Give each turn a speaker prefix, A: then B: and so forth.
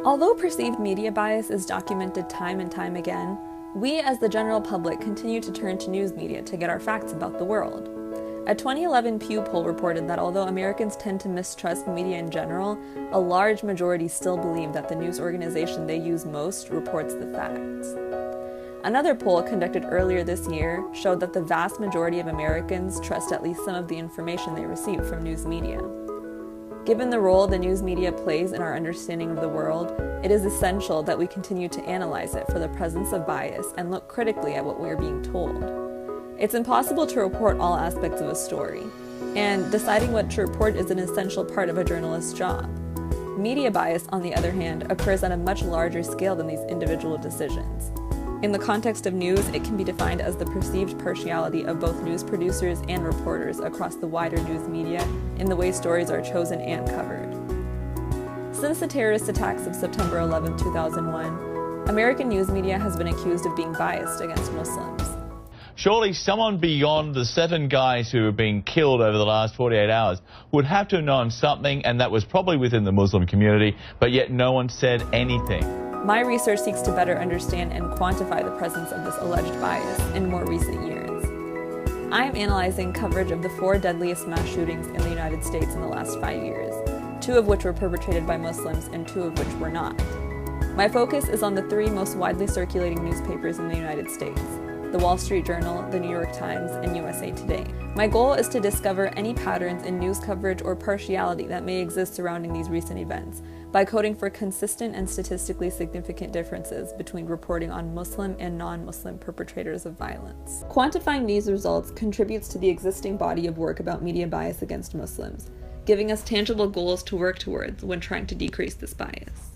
A: Although perceived media bias is documented time and time again, we as the general public continue to turn to news media to get our facts about the world. A 2011 Pew poll reported that although Americans tend to mistrust media in general, a large majority still believe that the news organization they use most reports the facts. Another poll conducted earlier this year showed that the vast majority of Americans trust at least some of the information they receive from news media. Given the role the news media plays in our understanding of the world, it is essential that we continue to analyze it for the presence of bias and look critically at what we are being told. It's impossible to report all aspects of a story, and deciding what to report is an essential part of a journalist's job. Media bias, on the other hand, occurs on a much larger scale than these individual decisions. In the context of news, it can be defined as the perceived partiality of both news producers and reporters across the wider news media in the way stories are chosen and covered. Since the terrorist attacks of September 11, 2001, American news media has been accused of being biased against Muslims.
B: Surely someone beyond the 7 guys who have been killed over the last 48 hours would have to have known something, and that was probably within the Muslim community, but yet no one said anything.
A: My research seeks to better understand and quantify the presence of this alleged bias in more recent years. I am analyzing coverage of the 4 deadliest mass shootings in the United States in the last 5 years, 2 of which were perpetrated by Muslims and 2 of which were not. My focus is on the 3 most widely circulating newspapers in the United States: The Wall Street Journal, The New York Times, and USA Today. My goal is to discover any patterns in news coverage or partiality that may exist surrounding these recent events by coding for consistent and statistically significant differences between reporting on Muslim and non-Muslim perpetrators of violence. Quantifying these results contributes to the existing body of work about media bias against Muslims, giving us tangible goals to work towards when trying to decrease this bias.